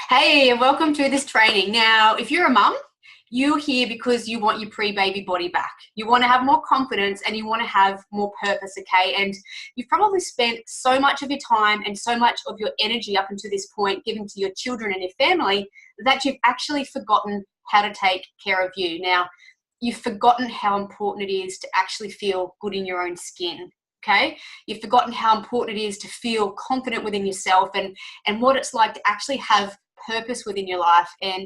Hey, and welcome to this training. Now, if you're a mum, you're here because you want your pre-baby body back. You want to have more confidence and you want to have more purpose, okay? And you've probably spent so much of your time and so much of your energy up until this point giving to your children and your family that you've actually forgotten how to take care of you. Now, you've forgotten how important it is to actually feel good in your own skin. Okay, you've forgotten how important it is to feel confident within yourself and what it's like to actually have purpose within your life and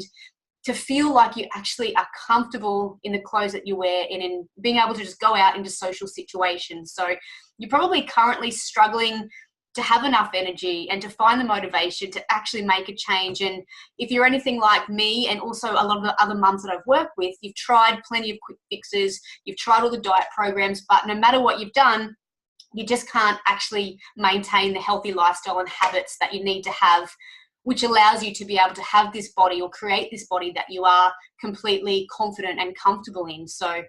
to feel like you actually are comfortable in the clothes that you wear and in being able to just go out into social situations. So you're probably currently struggling to have enough energy and to find the motivation to actually make a change. And if you're anything like me and also a lot of the other mums that I've worked with, you've tried plenty of quick fixes, you've tried all the diet programs, but no matter what you've done, you just can't actually maintain the healthy lifestyle and habits that you need to have, which allows you to be able to have this body or create this body that you are completely confident and comfortable in. So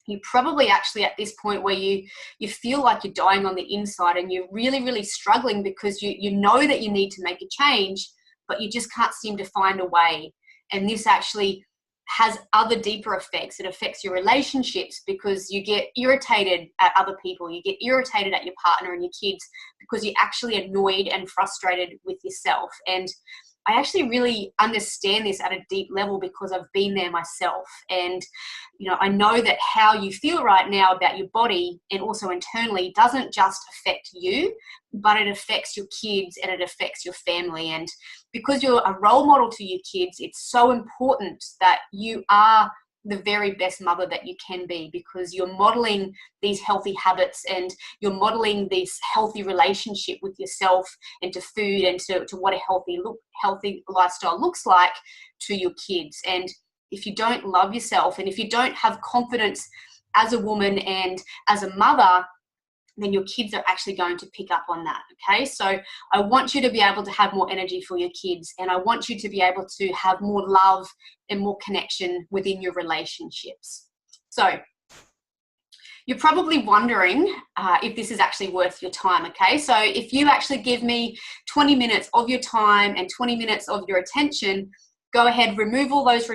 you're probably actually at this point where you feel like you're dying on the inside and you're really, really struggling because you know that you need to make a change, but you just can't seem to find a way. And this actually has other deeper effects. It affects your relationships because you get irritated at other people. You get irritated at your partner and your kids because you're actually annoyed and frustrated with yourself. And I actually really understand this at a deep level because I've been there myself. And, I know that how you feel right now about your body and also internally doesn't just affect you, but it affects your kids and it affects your family. And because you're a role model to your kids, it's so important that you are the very best mother that you can be, because you're modeling these healthy habits and you're modeling this healthy relationship with yourself and to food and to what a healthy lifestyle looks like to your kids. And if you don't love yourself and if you don't have confidence as a woman and as a mother, then your kids are actually going to pick up on that, okay? So I want you to be able to have more energy for your kids, and I want you to be able to have more love and more connection within your relationships. So you're probably wondering if this is actually worth your time, okay? So if you actually give me 20 minutes of your time and 20 minutes of your attention, go ahead, remove all those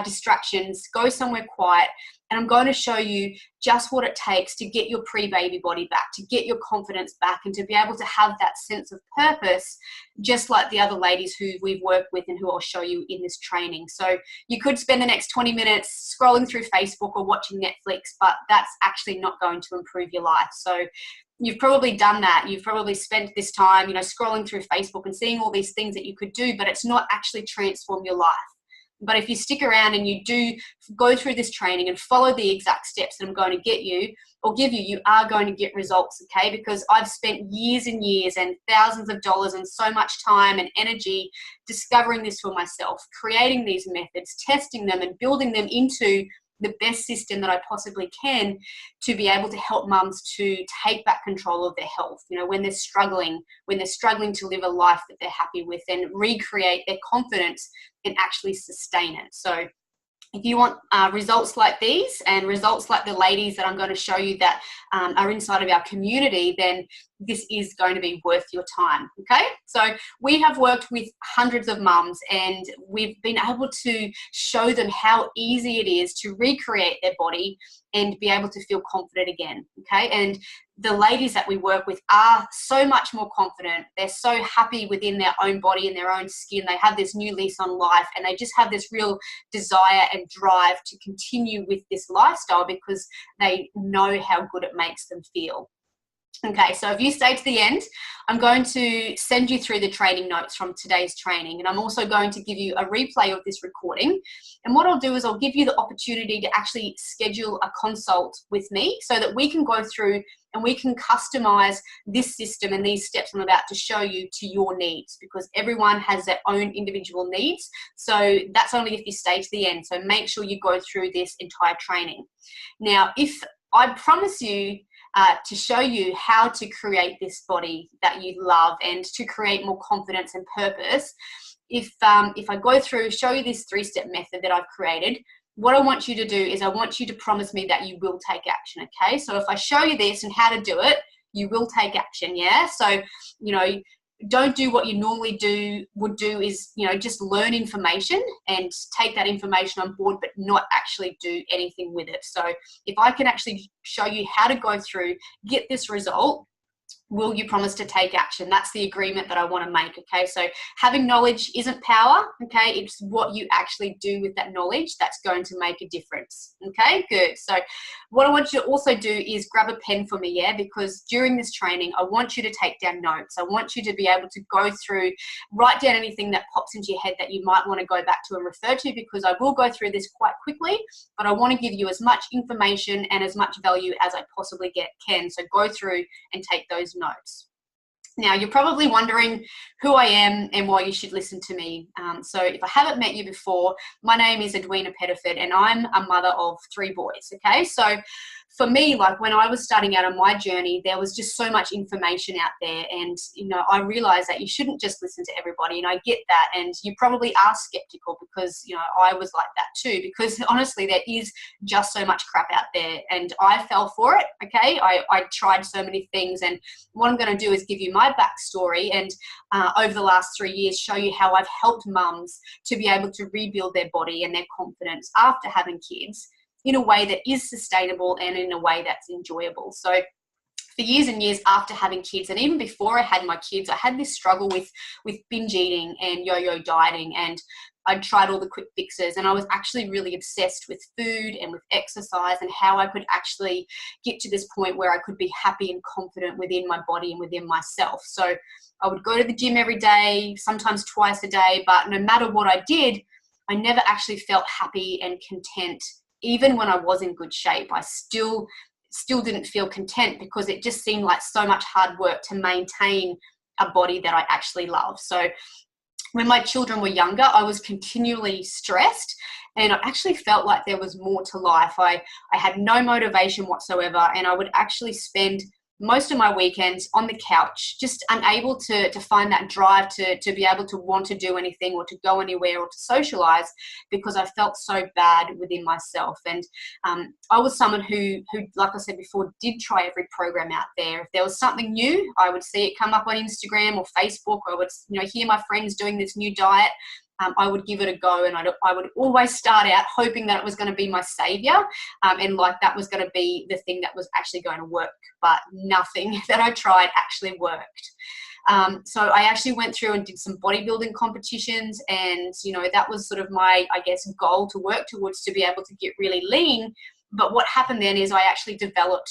distractions, go somewhere quiet, and I'm going to show you just what it takes to get your pre-baby body back, to get your confidence back, and to be able to have that sense of purpose, just like the other ladies who we've worked with and who I'll show you in this training. So you could spend the next 20 minutes scrolling through Facebook or watching Netflix, but that's actually not going to improve your life. So you've probably done that. You've probably spent this time, scrolling through Facebook and seeing all these things that you could do, but it's not actually transformed your life. But if you stick around and you do go through this training and follow the exact steps that I'm going to give you, you are going to get results, okay? Because I've spent years and years and thousands of dollars and so much time and energy discovering this for myself, creating these methods, testing them and building them into the best system that I possibly can to be able to help mums to take back control of their health, when they're struggling to live a life that they're happy with and recreate their confidence and actually sustain it. So if you want results like these and results like the ladies that I'm going to show you that are inside of our community, then this is going to be worth your time, okay? So we have worked with hundreds of mums and we've been able to show them how easy it is to recreate their body and be able to feel confident again, okay? And the ladies that we work with are so much more confident. They're so happy within their own body and their own skin. They have this new lease on life and they just have this real desire and drive to continue with this lifestyle because they know how good it makes them feel. Okay, so if you stay to the end, I'm going to send you through the training notes from today's training, and I'm also going to give you a replay of this recording. And what I'll do is I'll give you the opportunity to actually schedule a consult with me so that we can go through and we can customize this system and these steps I'm about to show you to your needs, because everyone has their own individual needs. So that's only if you stay to the end. So make sure you go through this entire training. Now, if I promise you to show you how to create this body that you love and to create more confidence and purpose, if I go through, show you this 3-step method that I've created, what I want you to do is I want you to promise me that you will take action, okay? So if I show you this and how to do it, you will take action, yeah? So, don't do what you normally would do is, you know, just learn information and take that information on board, but not actually do anything with it. So if I can actually show you how to go through, get this result, will you promise to take action? That's the agreement that I want to make, okay? So having knowledge isn't power, okay? It's what you actually do with that knowledge that's going to make a difference, okay? Good. So what I want you to also do is grab a pen for me, yeah? Because during this training, I want you to take down notes. I want you to be able to go through, write down anything that pops into your head that you might want to go back to and refer to, because I will go through this quite quickly, but I want to give you as much information and as much value as I possibly can. So go through and take those notes. Now, you're probably wondering who I am and why you should listen to me. So if I haven't met you before, my name is Edwina Training, and I'm a mother of 3 boys, okay? So for me, like when I was starting out on my journey, there was just so much information out there, and, you know, I realized that you shouldn't just listen to everybody, and I get that, and you probably are skeptical because, you know, I was like that too, because honestly, there is just so much crap out there, and I fell for it, okay? I tried so many things, and what I'm going to do is give you my backstory, and over the last 3 years, show you how I've helped mums to be able to rebuild their body and their confidence after having kids in a way that is sustainable and in a way that's enjoyable. So for years and years after having kids, and even before I had my kids, I had this struggle with binge eating and yo-yo dieting, and I tried all the quick fixes, and I was actually really obsessed with food and with exercise and how I could actually get to this point where I could be happy and confident within my body and within myself. So I would go to the gym every day, sometimes twice a day, but no matter what I did, I never actually felt happy and content. Even when I was in good shape, I still didn't feel content, because it just seemed like so much hard work to maintain a body that I actually love. So when my children were younger, I was continually stressed, and I actually felt like there was more to life. I had no motivation whatsoever, and I would actually spend most of my weekends on the couch, just unable to find that drive to be able to want to do anything or to go anywhere or to socialize, because I felt so bad within myself. And I was someone who, like I said before, did try every program out there. If there was something new, I would see it come up on Instagram or Facebook, or I would, you know, hear my friends doing this new diet. I would give it a go, and I would always start out hoping that it was going to be my savior, and like that was going to be the thing that was actually going to work, but nothing that I tried actually worked. So I actually went through and did some bodybuilding competitions, and, you know, that was sort of my, I guess, goal to work towards, to be able to get really lean. But what happened then is I actually developed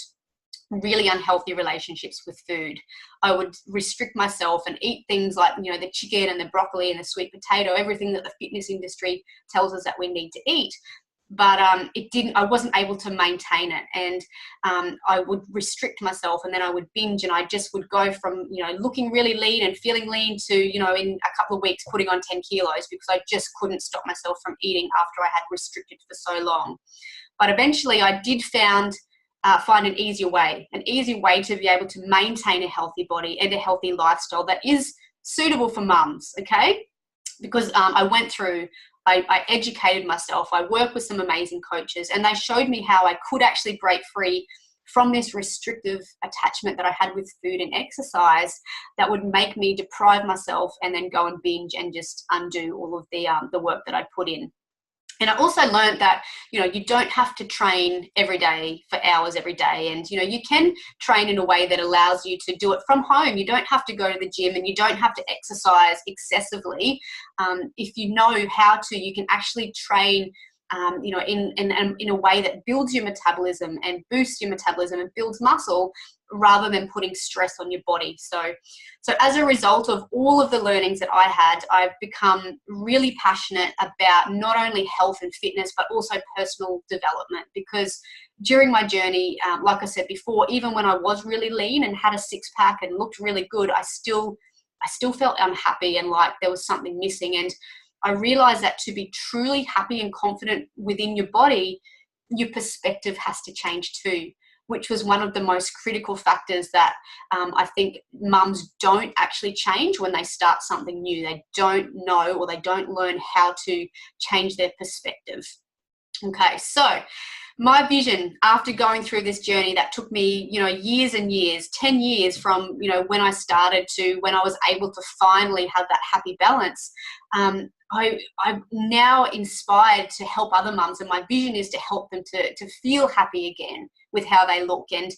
really unhealthy relationships with food. I would restrict myself and eat things like, you know, the chicken and the broccoli and the sweet potato, everything that the fitness industry tells us that we need to eat. But I wasn't able to maintain it, and I would restrict myself, and then I would binge, and I just would go from, you know, looking really lean and feeling lean to, you know, in a couple of weeks putting on 10 kilos, because I just couldn't stop myself from eating after I had restricted for so long. But eventually I did find an easier way to be able to maintain a healthy body and a healthy lifestyle that is suitable for mums, okay? Because I went through, I educated myself, I worked with some amazing coaches, and they showed me how I could actually break free from this restrictive attachment that I had with food and exercise that would make me deprive myself and then go and binge and just undo all of the work that I put in. And I also learned that, you know, you don't have to train every day for hours every day. And, you know, you can train in a way that allows you to do it from home. You don't have to go to the gym, and you don't have to exercise excessively. If you know how to, you can actually train, you know, in a way that builds your metabolism and boosts your metabolism and builds muscle, rather than putting stress on your body. So as a result of all of the learnings that I had, I've become really passionate about not only health and fitness, but also personal development. Because during my journey, like I said before, even when I was really lean and had a 6-pack and looked really good, I still felt unhappy and like there was something missing. And I realized that to be truly happy and confident within your body, your perspective has to change too, which was one of the most critical factors that I think mums don't actually change when they start something new. They don't know, or they don't learn how to change their perspective. Okay, so my vision after going through this journey that took me, years and years, 10 years from, when I started to when I was able to finally have that happy balance, I'm now inspired to help other mums, and my vision is to help them to feel happy again with how they look. And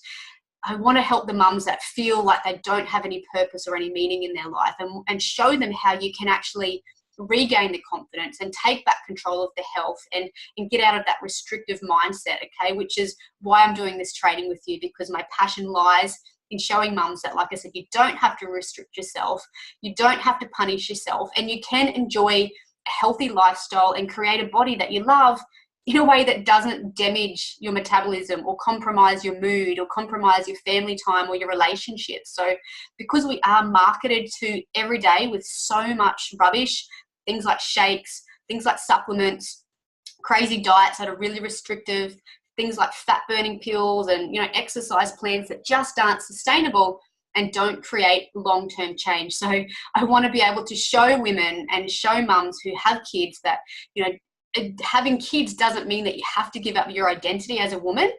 I want to help the mums that feel like they don't have any purpose or any meaning in their life, and show them how you can actually regain the confidence and take back control of the health, and get out of that restrictive mindset, okay, which is why I'm doing this training with you, because my passion lies in showing mums that, like I said, you don't have to restrict yourself, you don't have to punish yourself, and you can enjoy a healthy lifestyle and create a body that you love in a way that doesn't damage your metabolism or compromise your mood or compromise your family time or your relationships. So because we are marketed to every day with so much rubbish, things like shakes, things like supplements, crazy diets that are really restrictive, things like fat burning pills, and exercise plans that just aren't sustainable and don't create long-term change. So I want to be able to show women and show mums who have kids that having kids doesn't mean that you have to give up your identity as a woman.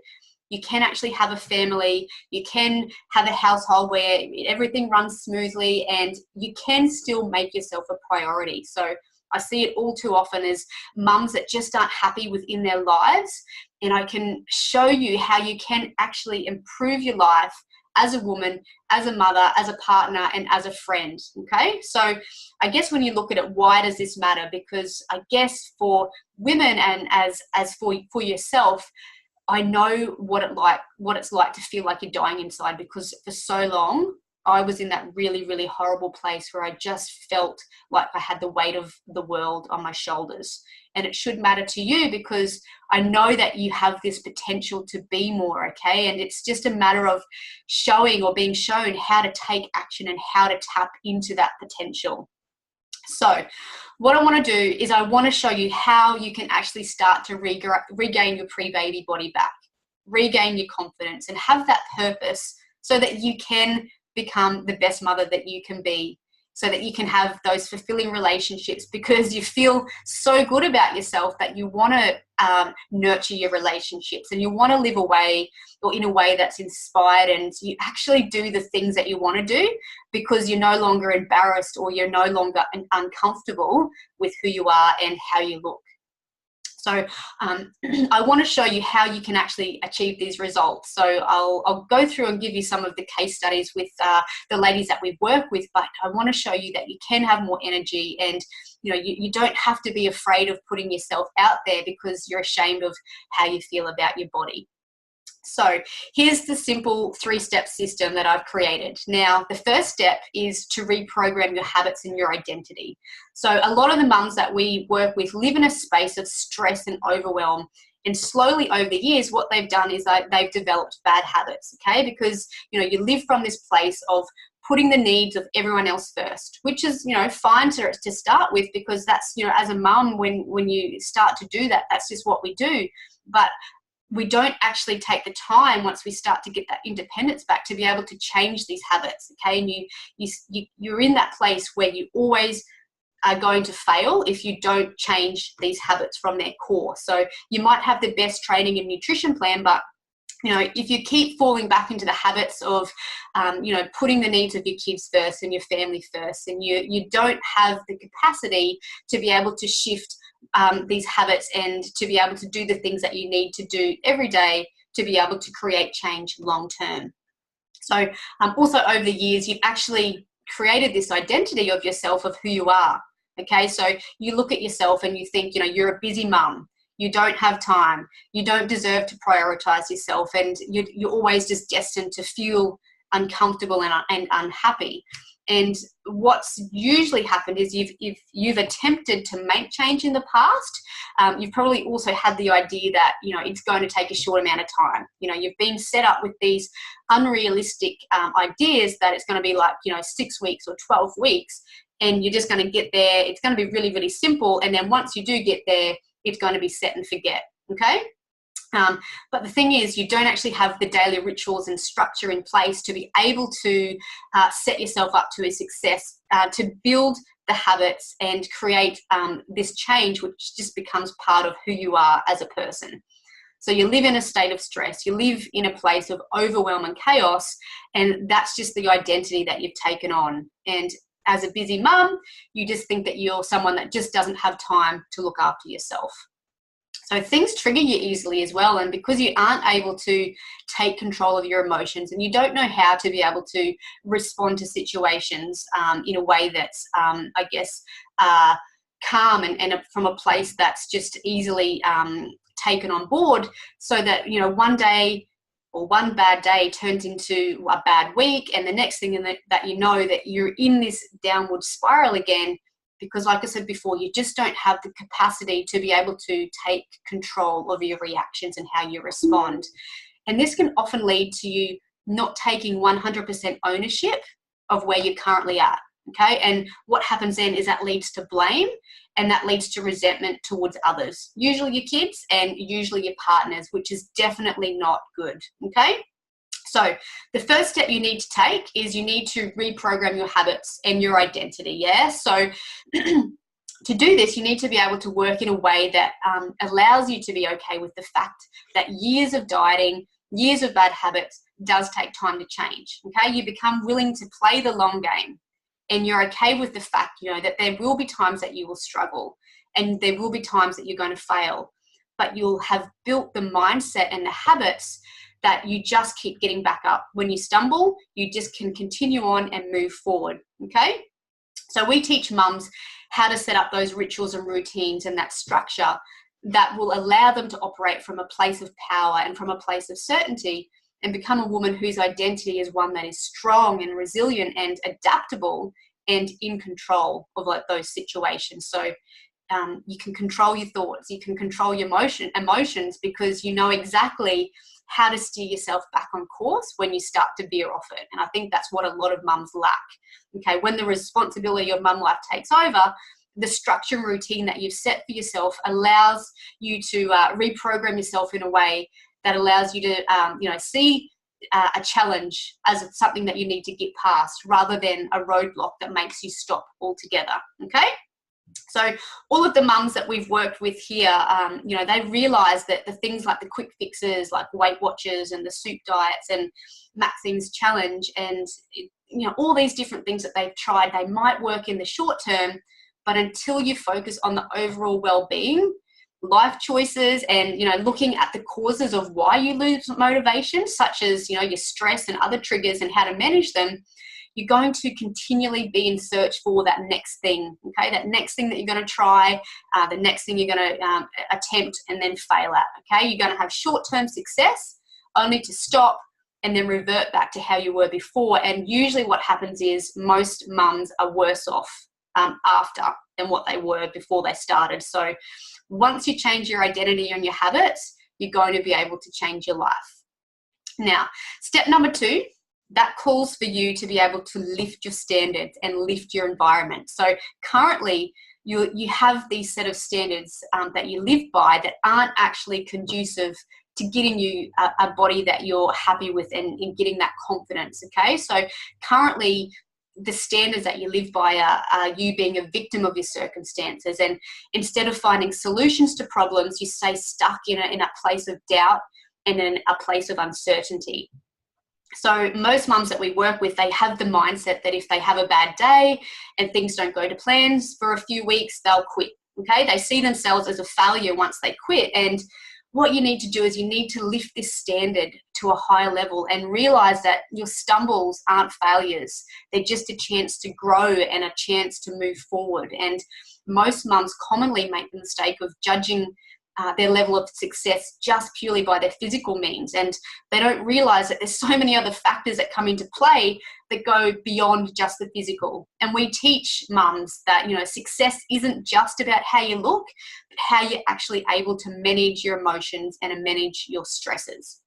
You can actually have a family, you can have a household where everything runs smoothly, and you can still make yourself a priority. So I see it all too often as mums that just aren't happy within their lives, and I can show you how you can actually improve your life as a woman, as a mother, as a partner, and as a friend, okay? So I guess when you look at it, why does this matter? Because I guess for women and as for yourself, I know what it's like to feel like you're dying inside, because for so long I was in that really, really horrible place where I just felt like I had the weight of the world on my shoulders. And it should matter to you, because I know that you have this potential to be more, okay? And it's just a matter of showing or being shown how to take action and how to tap into that potential. So what I want to do is I want to show you how you can actually start to regain your pre-baby body back, regain your confidence, and have that purpose so that you can become the best mother that you can be, so that you can have those fulfilling relationships, because you feel so good about yourself that you want to nurture your relationships, and you want to live in a way that's inspired, and you actually do the things that you want to do because you're no longer embarrassed, or you're no longer uncomfortable with who you are and how you look. So I want to show you how you can actually achieve these results. So I'll go through and give you some of the case studies with the ladies that we work with, but I want to show you that you can have more energy, and you don't have to be afraid of putting yourself out there because you're ashamed of how you feel about your body. So here's the simple 3-step system that I've created. Now, the first step is to reprogram your habits and your identity. So a lot of the mums that we work with live in a space of stress and overwhelm. And slowly over the years, what they've done is they've developed bad habits, okay? Because, you live from this place of putting the needs of everyone else first, which is, fine to start with, because that's, as a mum, when you start to do that, that's just what we do. But we don't actually take the time, once we start to get that independence back, to be able to change these habits, okay? And you're in that place where you always are going to fail if you don't change these habits from their core. So you might have the best training and nutrition plan, but if you keep falling back into the habits of, putting the needs of your kids first and your family first, and you don't have the capacity to be able to shift these habits and to be able to do the things that you need to do every day to be able to create change long term. So also over the years, you've actually created this identity of yourself, of who you are. Okay, so you look at yourself and you think, you're a busy mum. You don't have time. You don't deserve to prioritize yourself, and you're always just destined to feel uncomfortable and unhappy. And what's usually happened is if you've attempted to make change in the past, you've probably also had the idea that, it's going to take a short amount of time. You've been set up with these unrealistic ideas that it's going to be like, 6 weeks or 12 weeks, and you're just going to get there. It's going to be really, really simple. And then once you do get there, it's going to be set and forget, okay? But the thing is, you don't actually have the daily rituals and structure in place to be able to set yourself up to a success, to build the habits and create this change, which just becomes part of who you are as a person. So you live in a state of stress, you live in a place of overwhelm and chaos, and that's just the identity that you've taken on. And as a busy mum, you just think that you're someone that just doesn't have time to look after yourself. So things trigger you easily as well, and because you aren't able to take control of your emotions and you don't know how to be able to respond to situations in a way that's, I guess, calm and from a place that's just easily taken on board, so that, you know, one day or one bad day turns into a bad week, and the next thing that you know that you're in this downward spiral again, because like I said before, you just don't have the capacity to be able to take control of your reactions and how you respond. And this can often lead to you not taking 100% ownership of where you're currently at, okay? And what happens then is that leads to blame, and that leads to resentment towards others, usually your kids and usually your partners, which is definitely not good, okay? So the first step you need to take is you need to reprogram your habits and your identity, yeah? So to do this, you need to be able to work in a way that allows you to be okay with the fact that years of dieting, years of bad habits does take time to change, okay? You become willing to play the long game, and you're okay with the fact, you know, that there will be times that you will struggle and there will be times that you're going to fail, but you'll have built the mindset and the habits that you just keep getting back up. When you stumble, you just can continue on and move forward, okay? So we teach mums how to set up those rituals and routines and that structure that will allow them to operate from a place of power and from a place of certainty, and become a woman whose identity is one that is strong and resilient and adaptable and in control of like those situations. So you can control your thoughts, you can control your emotions, because you know exactly how to steer yourself back on course when you start to veer off it. And I think that's what a lot of mums lack. Okay, when the responsibility of mum life takes over, the structure and routine that you've set for yourself allows you to reprogram yourself in a way that allows you to, you know, see a challenge as something that you need to get past, rather than a roadblock that makes you stop altogether. Okay. So all of the mums that we've worked with here, you know, they realise that the things like the quick fixes, like Weight Watchers and the soup diets and Maxine's challenge, and you know, all these different things that they've tried, they might work in the short term, but until you focus on the overall well-being, life choices, and you know, looking at the causes of why you lose motivation, such as, you know, your stress and other triggers and how to manage them, you're going to continually be in search for that next thing, okay? That next thing that you're going to try, the next thing you're going to attempt and then fail at, okay? You're going to have short-term success only to stop and then revert back to how you were before. And usually what happens is most mums are worse off after than what they were before they started. So once you change your identity and your habits, you're going to be able to change your life. Now, step number 2, that calls for you to be able to lift your standards and lift your environment. So currently you have these set of standards that you live by that aren't actually conducive to getting you a body that you're happy with and in getting that confidence, okay? So currently the standards that you live by are you being a victim of your circumstances, and instead of finding solutions to problems, you stay stuck in a place of doubt and in a place of uncertainty. So most mums that we work with, they have the mindset that if they have a bad day and things don't go to plans for a few weeks, they'll quit, okay? They see themselves as a failure once they quit. And what you need to do is you need to lift this standard to a higher level and realize that your stumbles aren't failures. They're just a chance to grow and a chance to move forward. And most mums commonly make the mistake of judging their level of success just purely by their physical means, and they don't realize that there's so many other factors that come into play that go beyond just the physical. And we teach mums that, you know, success isn't just about how you look, but how you're actually able to manage your emotions and manage your stresses.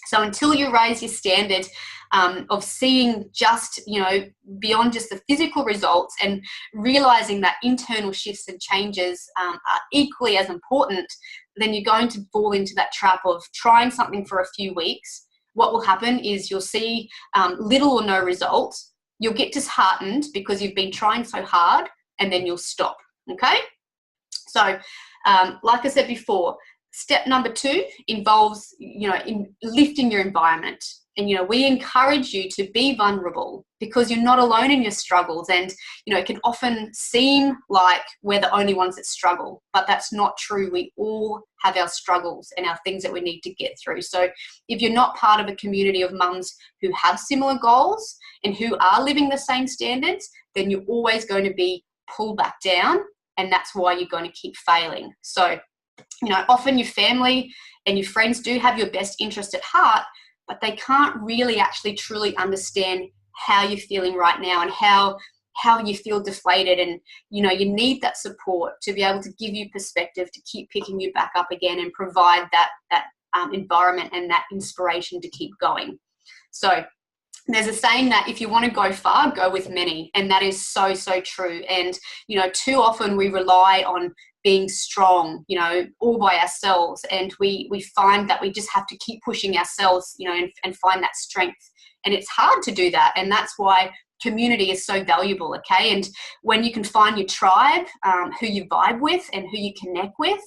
So until you raise your standard of seeing just, you know, beyond just the physical results and realizing that internal shifts and changes are equally as important, then you're going to fall into that trap of trying something for a few weeks. What will happen is you'll see little or no results. You'll get disheartened because you've been trying so hard, and then you'll stop, okay? So like I said before, Step number 2 involves, in lifting your environment. And, we encourage you to be vulnerable because you're not alone in your struggles. And, it can often seem like we're the only ones that struggle, but that's not true. We all have our struggles and our things that we need to get through. So if you're not part of a community of mums who have similar goals and who are living the same standards, then you're always going to be pulled back down. And that's why you're going to keep failing. So, often your family and your friends do have your best interest at heart, but they can't really actually truly understand how you're feeling right now and how you feel deflated. And, you need that support to be able to give you perspective, to keep picking you back up again and provide that environment and that inspiration to keep going. So there's a saying that if you want to go far, go with many. And that is so, so true. And, too often we rely on being strong, all by ourselves. And we find that we just have to keep pushing ourselves, and find that strength. And it's hard to do that. And that's why community is so valuable, okay? And when you can find your tribe, who you vibe with and who you connect with,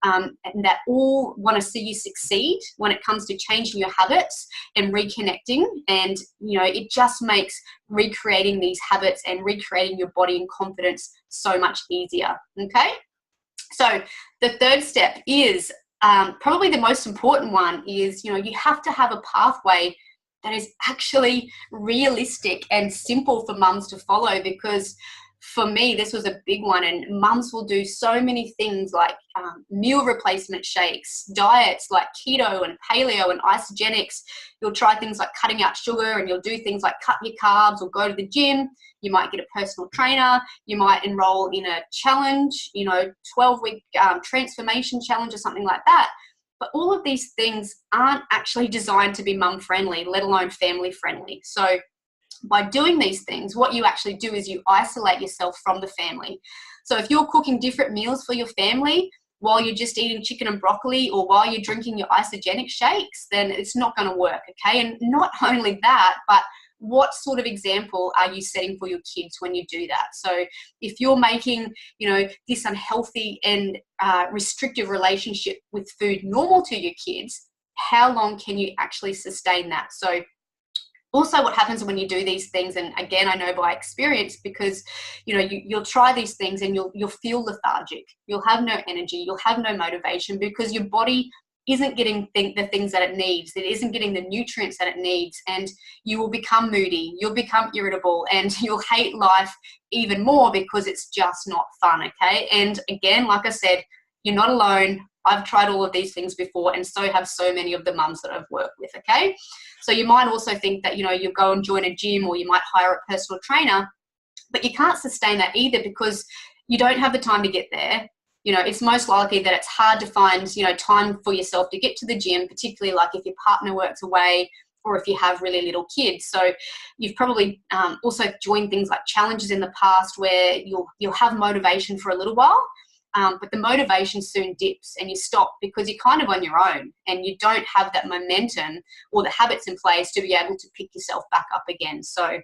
and that all want to see you succeed when it comes to changing your habits and reconnecting, and, it just makes recreating these habits and recreating your body and confidence so much easier, okay? So the third step is probably the most important one is, you have to have a pathway that is actually realistic and simple for mums to follow, because for me, this was a big one. And mums will do so many things like meal replacement shakes, diets like keto and paleo and isogenics. You'll try things like cutting out sugar, and you'll do things like cut your carbs or go to the gym. You might get a personal trainer. You might enroll in a challenge, 12-week transformation challenge or something like that. But all of these things aren't actually designed to be mum-friendly, let alone family-friendly. So by doing these things, what you actually do is you isolate yourself from the family. So if you're cooking different meals for your family while you're just eating chicken and broccoli, or while you're drinking your isogenic shakes, then it's not going to work, okay? And not only that, but what sort of example are you setting for your kids when you do that? So if you're making, this unhealthy and restrictive relationship with food normal to your kids, how long can you actually sustain that? So also what happens when you do these things, and again, I know by experience, because, you'll try these things and you'll feel lethargic. You'll have no energy. You'll have no motivation, because your body isn't getting the things that it needs. It isn't getting the nutrients that it needs, and you will become moody. You'll become irritable, and you'll hate life even more because it's just not fun, okay? And again, like I said, you're not alone. I've tried all of these things before, and so have so many of the mums that I've worked with, okay? So you might also think that, you go and join a gym, or you might hire a personal trainer, but you can't sustain that either, because you don't have the time to get there. It's most likely that it's hard to find, time for yourself to get to the gym, particularly like if your partner works away or if you have really little kids. So you've probably also joined things like challenges in the past where you'll have motivation for a little while, but the motivation soon dips and you stop because you're kind of on your own and you don't have that momentum or the habits in place to be able to pick yourself back up again. So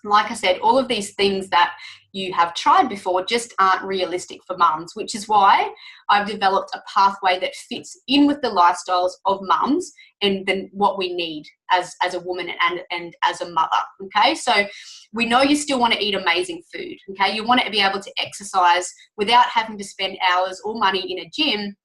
like I said, all of these things that you have tried before just aren't realistic for mums, which is why I've developed a pathway that fits in with the lifestyles of mums and then what we need as a woman and as a mother, okay? So we know you still want to eat amazing food, okay? You want to be able to exercise without having to spend hours or money in a gym,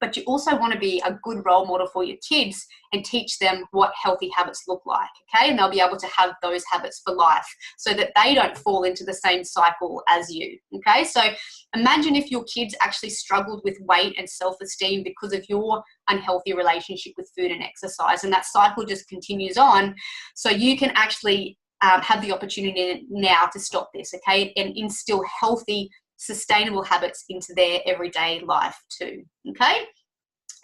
but you also want to be a good role model for your kids and teach them what healthy habits look like, okay? And they'll be able to have those habits for life so that they don't fall into the same cycle as you, okay? So imagine if your kids actually struggled with weight and self-esteem because of your unhealthy relationship with food and exercise, and that cycle just continues on. So you can actually have the opportunity now to stop this, okay? And instill healthy, sustainable habits into their everyday life too, okay?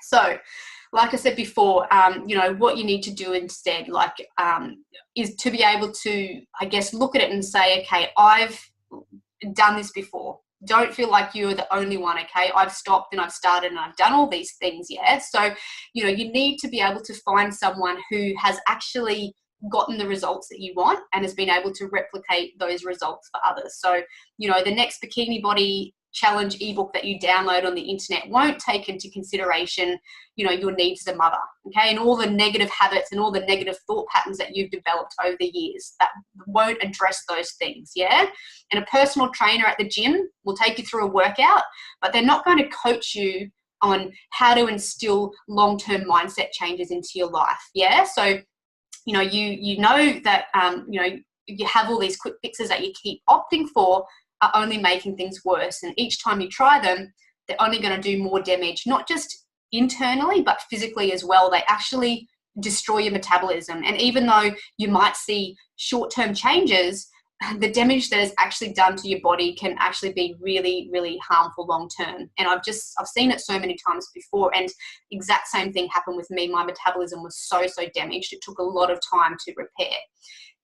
So like I said before, what you need to do instead, is to be able to, I guess, look at it and say, okay, I've done this before. Don't feel like you're the only one, okay? I've stopped and I've started and I've done all these things, yeah? So, you need to be able to find someone who has actually gotten the results that you want and has been able to replicate those results for others. So, the next bikini body challenge ebook that you download on the internet won't take into consideration, your needs as a mother, okay? And all the negative habits and all the negative thought patterns that you've developed over the years that won't address those things, yeah? And a personal trainer at the gym will take you through a workout, but they're not going to coach you on how to instill long-term mindset changes into your life, yeah? So, you know that, you have all these quick fixes that you keep opting for are only making things worse. And each time you try them, they're only going to do more damage, not just internally, but physically as well. They actually destroy your metabolism. And even though you might see short-term changes, the damage that is actually done to your body can actually be really, really harmful long-term. And I've seen it so many times before, and exact same thing happened with me. My metabolism was so damaged. It took a lot of time to repair.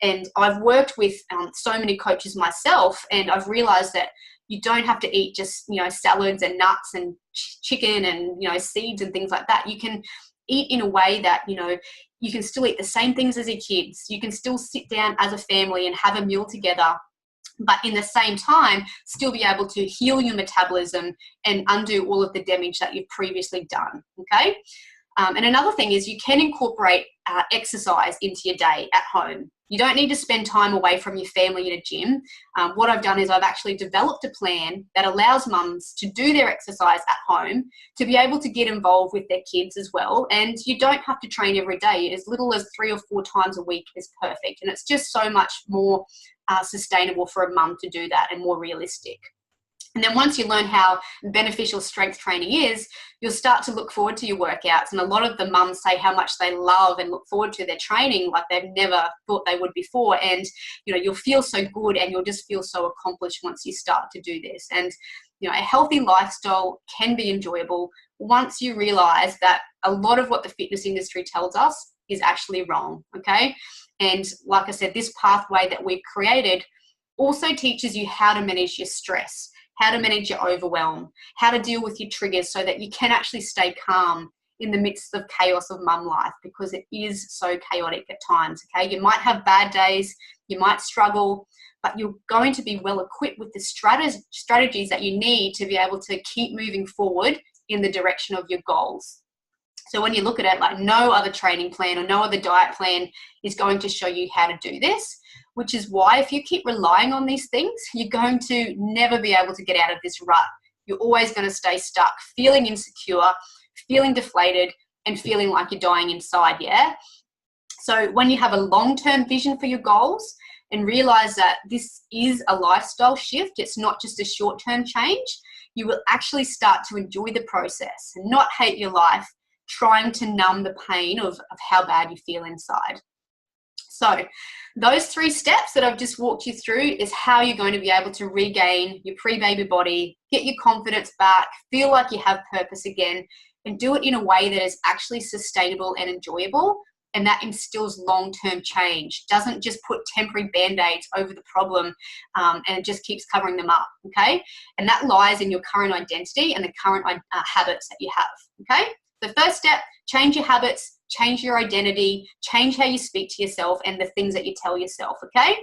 And I've worked with so many coaches myself, and I've realized that you don't have to eat just, salads and nuts and chicken and, seeds and things like that. You can eat in a way that, you can still eat the same things as your kids. You can still sit down as a family and have a meal together, but in the same time, still be able to heal your metabolism and undo all of the damage that you've previously done, okay? And another thing is you can incorporate exercise into your day at home. You don't need to spend time away from your family in a gym. What I've done is I've actually developed a plan that allows mums to do their exercise at home, to be able to get involved with their kids as well. And you don't have to train every day. As little as 3 or 4 times a week is perfect. And it's just so much more sustainable for a mum to do that and more realistic. And then once you learn how beneficial strength training is, you'll start to look forward to your workouts. And a lot of the mums say how much they love and look forward to their training like they've never thought they would before. And, you'll feel so good and you'll just feel so accomplished once you start to do this. And, a healthy lifestyle can be enjoyable once you realize that a lot of what the fitness industry tells us is actually wrong, okay? And like I said, this pathway that we've created also teaches you how to manage your stress, how to manage your overwhelm, how to deal with your triggers so that you can actually stay calm in the midst of chaos of mum life, because it is so chaotic at times, okay? You might have bad days, you might struggle, but you're going to be well equipped with the strategies that you need to be able to keep moving forward in the direction of your goals. So when you look at it, like no other training plan or no other diet plan is going to show you how to do this, which is why if you keep relying on these things, you're going to never be able to get out of this rut. You're always going to stay stuck, feeling insecure, feeling deflated, and feeling like you're dying inside, yeah? So when you have a long-term vision for your goals and realize that this is a lifestyle shift, it's not just a short-term change, you will actually start to enjoy the process and not hate your life, trying to numb the pain of how bad you feel inside. So those 3 steps that I've just walked you through is how you're going to be able to regain your pre-baby body, get your confidence back, feel like you have purpose again, and do it in a way that is actually sustainable and enjoyable, and that instills long-term change, doesn't just put temporary band-aids over the problem and it just keeps covering them up, okay? And that lies in your current identity and the current habits that you have, okay? The first step, change your habits, change your identity, change how you speak to yourself and the things that you tell yourself, okay?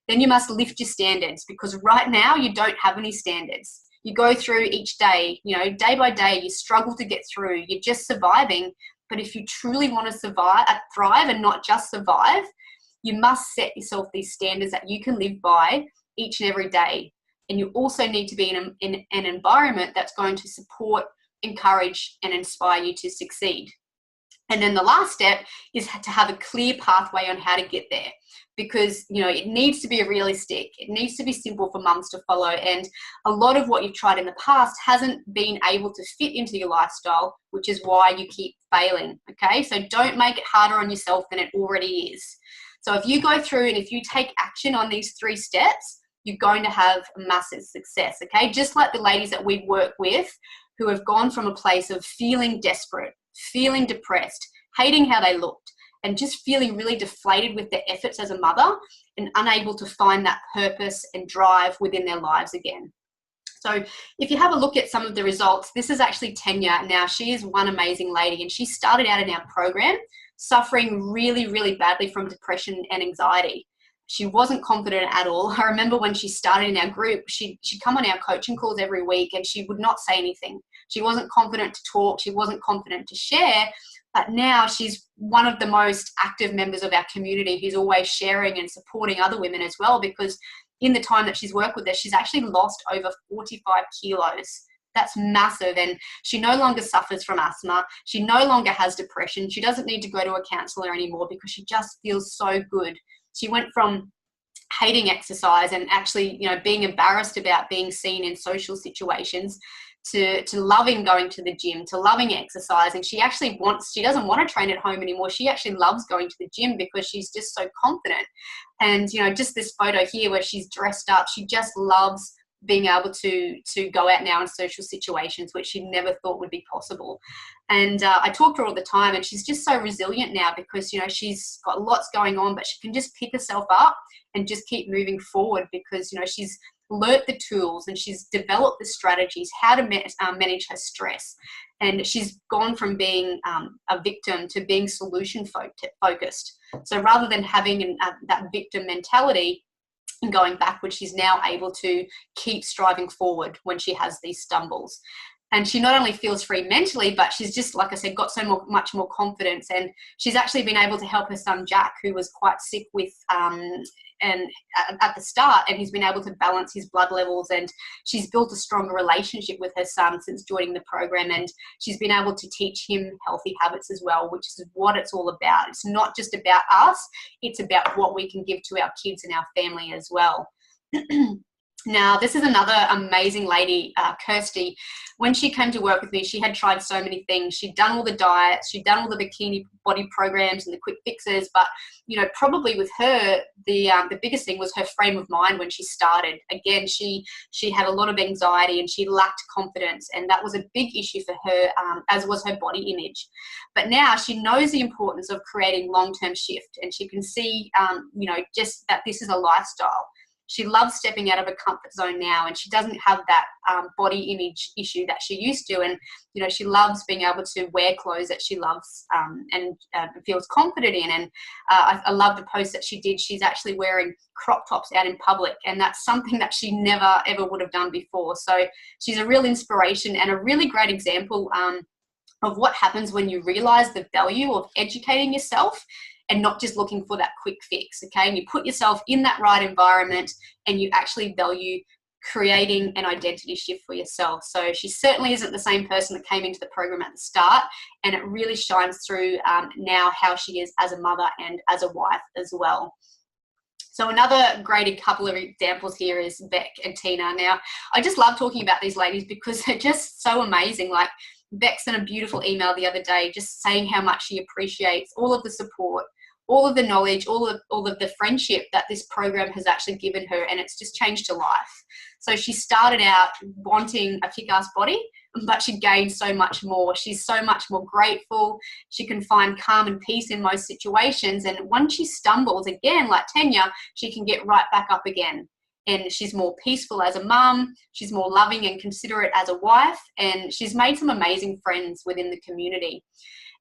Then you must lift your standards, because right now you don't have any standards. You go through each day, day by day, you struggle to get through, you're just surviving. But if you truly want to thrive and not just survive, you must set yourself these standards that you can live by each and every day. And you also need to be in an environment that's going to support, encourage, and inspire you to succeed. And then the last step is to have a clear pathway on how to get there, because it needs to be realistic. It needs to be simple for mums to follow. And a lot of what you've tried in the past hasn't been able to fit into your lifestyle, which is why you keep failing, okay? So don't make it harder on yourself than it already is. So if you go through and if you take action on these 3 steps, you're going to have massive success, okay? Just like the ladies that we work with who have gone from a place of feeling desperate, feeling depressed, hating how they looked, and just feeling really deflated with their efforts as a mother and unable to find that purpose and drive within their lives again. So if you have a look at some of the results, this is actually Tanya. Now, she is one amazing lady, and she started out in our program suffering really, really badly from depression and anxiety. She wasn't confident at all. I remember when she started in our group, she'd come on our coaching calls every week and she would not say anything. She wasn't confident to talk. She wasn't confident to share. But now she's one of the most active members of our community who's always sharing and supporting other women as well, because in the time that she's worked with us, she's actually lost over 45 kilos. That's massive. And she no longer suffers from asthma. She no longer has depression. She doesn't need to go to a counselor anymore because she just feels so good. She went from hating exercise and actually, being embarrassed about being seen in social situations to loving going to the gym, to loving exercising. She doesn't want to train at home anymore. She actually loves going to the gym because she's just so confident. And, just this photo here where she's dressed up, she just loves being able to go out now in social situations, which she never thought would be possible. And I talk to her all the time, and she's just so resilient now because, she's got lots going on, but she can just pick herself up and just keep moving forward because, she's learnt the tools and she's developed the strategies, how to manage her stress. And she's gone from being a victim to being solution focused. So rather than having that victim mentality and going backwards, she's now able to keep striving forward when she has these stumbles. And she not only feels free mentally, but she's just, like I said, got so much more confidence. And she's actually been able to help her son, Jack, who was quite sick and at the start, and he's been able to balance his blood levels. And she's built a stronger relationship with her son since joining the program. And she's been able to teach him healthy habits as well, which is what it's all about. It's not just about us. It's about what we can give to our kids and our family as well. Now, this is another amazing lady, Kirsty. When she came to work with me, she had tried so many things. She'd done all the diets, she'd done all the bikini body programs and the quick fixes, but, probably with her, the biggest thing was her frame of mind when she started. Again, she had a lot of anxiety and she lacked confidence, and that was a big issue for her, as was her body image. But now she knows the importance of creating long-term shift, and she can see, just that this is a lifestyle. She loves stepping out of her comfort zone now, and she doesn't have that body image issue that she used to. And, she loves being able to wear clothes that she loves and feels confident in. And I love the post that she did. She's actually wearing crop tops out in public, and that's something that she never, ever would have done before. So she's a real inspiration and a really great example of what happens when you realize the value of educating yourself and not just looking for that quick fix, okay? And you put yourself in that right environment and you actually value creating an identity shift for yourself. So she certainly isn't the same person that came into the program at the start, and it really shines through now how she is as a mother and as a wife as well. So another great couple of examples here is Beck and Tina. Now, I just love talking about these ladies because they're just so amazing. Like, Beck sent a beautiful email the other day just saying how much she appreciates all of the support, all of the knowledge, all of the friendship that this program has actually given her, and it's just changed her life. So she started out wanting a kick-ass body, but she gained so much more. She's so much more grateful. She can find calm and peace in most situations, and when she stumbles again, like Tanya, she can get right back up again. And she's more peaceful as a mum, she's more loving and considerate as a wife, and she's made some amazing friends within the community.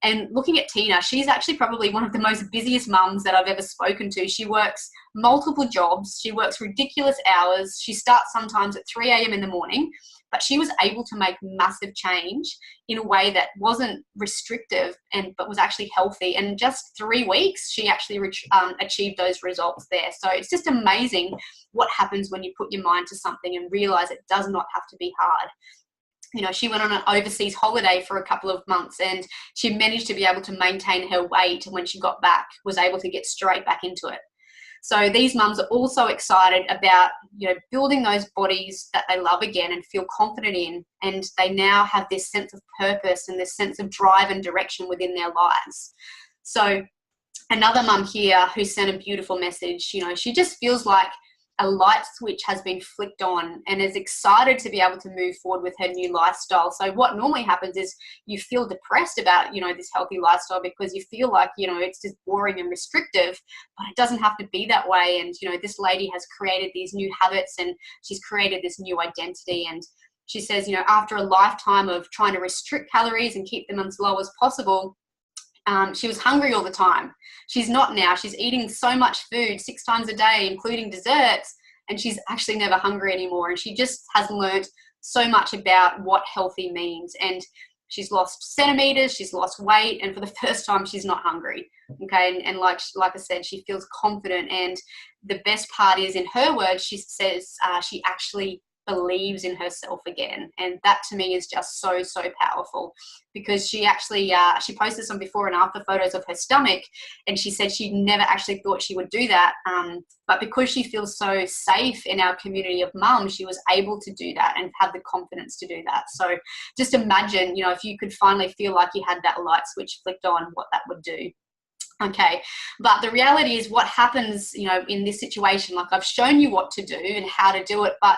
And looking at Tina, she's actually probably one of the most busiest mums that I've ever spoken to. She works multiple jobs, she works ridiculous hours, she starts sometimes at 3 a.m. in the morning, but she was able to make massive change in a way that wasn't restrictive but was actually healthy. And in just 3 weeks, she actually achieved those results there. So it's just amazing what happens when you put your mind to something and realize it does not have to be hard. She went on an overseas holiday for a couple of months, and she managed to be able to maintain her weight. When she got back, was able to get straight back into it. So these mums are also excited about, building those bodies that they love again and feel confident in. And they now have this sense of purpose and this sense of drive and direction within their lives. So another mum here who sent a beautiful message, she just feels like a light switch has been flicked on and is excited to be able to move forward with her new lifestyle. So what normally happens is you feel depressed about, this healthy lifestyle because you feel like, it's just boring and restrictive, but it doesn't have to be that way. And, this lady has created these new habits and she's created this new identity. And she says, after a lifetime of trying to restrict calories and keep them as low as possible, She was hungry all the time. She's not now. She's eating so much food 6 times a day, including desserts, and she's actually never hungry anymore. And she just has learned so much about what healthy means. And she's lost centimeters, she's lost weight, and for the first time, she's not hungry. Okay, and like I said, she feels confident. And the best part is, in her words, she says she actually believes in herself again. And that to me is just so powerful, because she actually she posted some before and after photos of her stomach, and she said she never actually thought she would do that, but because she feels so safe in our community of mums, she was able to do that and have the confidence to do that. So just imagine, you know, if you could finally feel like you had that light switch flicked on, what that would do. Okay, but the reality is, what happens, you know, in this situation, like I've shown you what to do and how to do it, but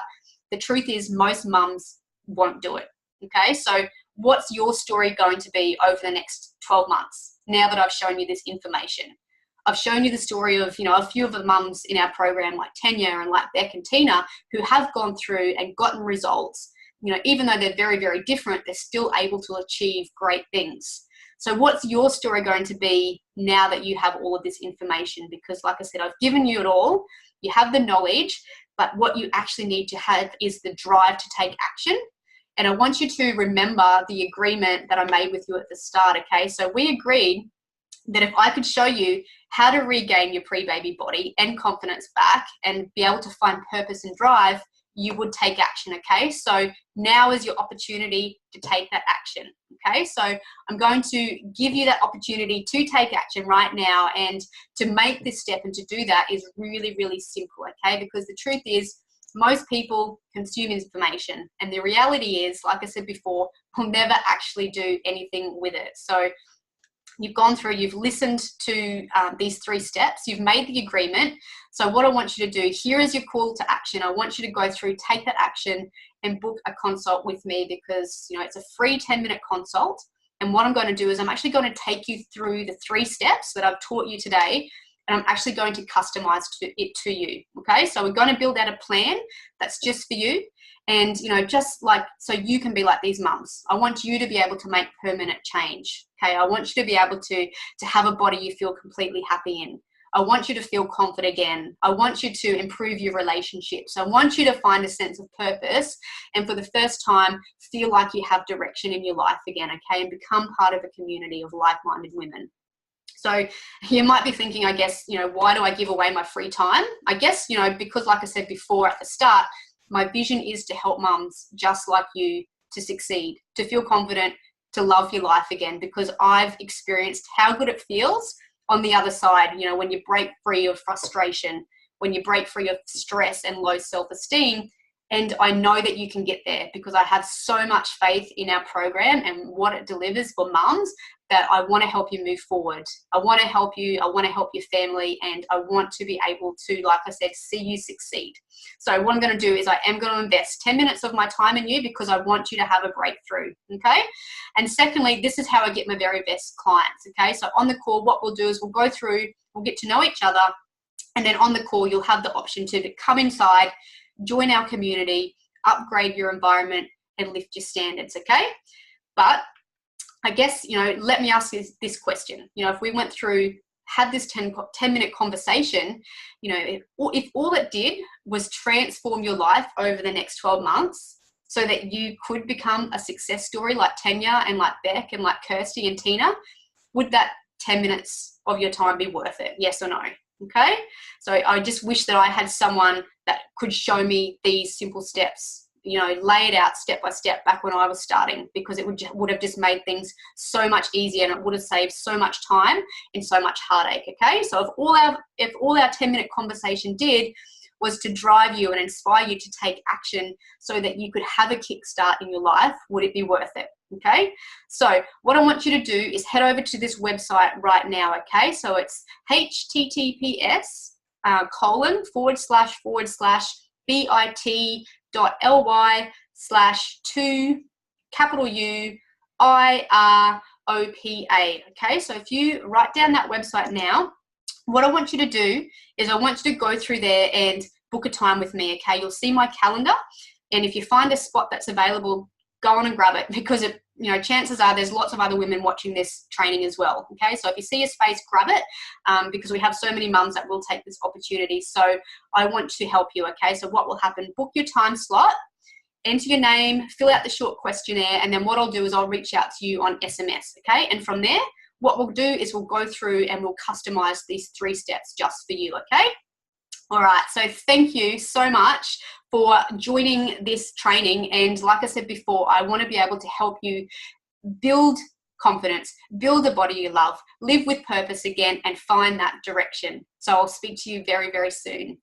the truth is most mums won't do it. Okay, so what's your story going to be over the next 12 months now that I've shown you this information? I've shown you the story of, you know, a few of the mums in our program, like Tanya and like Beck and Tina, who have gone through and gotten results. You know, even though they're very different, they're still able to achieve great things. So what's your story going to be now that you have all of this information? Because like I said, I've given you it all. You have the knowledge, but what you actually need to have is the drive to take action. And I want you to remember the agreement that I made with you at the start, okay? So we agreed that if I could show you how to regain your pre-baby body and confidence back and be able to find purpose and drive, you would take action, okay? So now is your opportunity to take that action, okay? So I'm going to give you that opportunity to take action right now, and to make this step and to do that is really simple, okay? Because the truth is, most people consume information, and the reality is, like I said before, we'll never actually do anything with it. So you've gone through, you've listened to these 3 steps, you've made the agreement. So what I want you to do, here is your call to action. I want you to go through, take that action, and book a consult with me, because, you know, it's a free 10-minute consult. And what I'm going to do is I'm actually going to take you through the 3 steps that I've taught you today, and I'm actually going to customize it to you. Okay, so we're going to build out a plan that's just for you. And, you know, just like, so you can be like these mums. I want you to be able to make permanent change. Okay, I want you to be able to have a body you feel completely happy in. I want you to feel confident again. I want you to improve your relationships. I want you to find a sense of purpose, and for the first time, feel like you have direction in your life again, okay, and become part of a community of like-minded women. So you might be thinking, I guess, you know, why do I give away my free time? I guess, you know, because like I said before at the start, my vision is to help mums just like you to succeed, to feel confident, to love your life again, because I've experienced how good it feels on the other side, you know, when you break free of frustration, when you break free of stress and low self-esteem. And I know that you can get there, because I have so much faith in our program and what it delivers for mums, that I want to help you move forward. I want to help you. I want to help your family, and I want to be able to, like I said, see you succeed. So what I'm going to do is I am going to invest 10 minutes of my time in you, because I want you to have a breakthrough, okay? And secondly, this is how I get my very best clients, okay? So on the call, what we'll do is we'll go through, we'll get to know each other, and then on the call, you'll have the option to come inside, join our community, upgrade your environment, and lift your standards, okay? But I guess, you know, let me ask you this question. You know, if we went through, had this 10-minute conversation, you know, if all it did was transform your life over the next 12 months so that you could become a success story like Tanya and like Beck and like Kirsty and Tina, would that 10 minutes of your time be worth it? Yes or no? Okay. So I just wish that I had someone that could show me these simple steps, you know, lay it out step by step back when I was starting, because it would have just made things so much easier, and it would have saved so much time and so much heartache. Okay. So if all our 10-minute conversation did was to drive you and inspire you to take action so that you could have a kickstart in your life, would it be worth it? Okay, so what I want you to do is head over to this website right now. Okay, so it's https://bit.ly/2UIROPA. Okay, so if you write down that website now, what I want you to do is I want you to go through there and book a time with me. Okay, you'll see my calendar, and if you find a spot that's available, go on and grab it, because chances are there's lots of other women watching this training as well. Okay, so if you see a space, grab it, because we have so many mums that will take this opportunity. So I want to help you. Okay, so what will happen? Book your time slot, enter your name, fill out the short questionnaire, and then what I'll do is I'll reach out to you on SMS. Okay, and from there, what we'll do is we'll go through and we'll customize these 3 steps just for you. Okay. All right, so thank you so much for joining this training. And like I said before, I want to be able to help you build confidence, build a body you love, live with purpose again, and find that direction. So I'll speak to you very, very soon.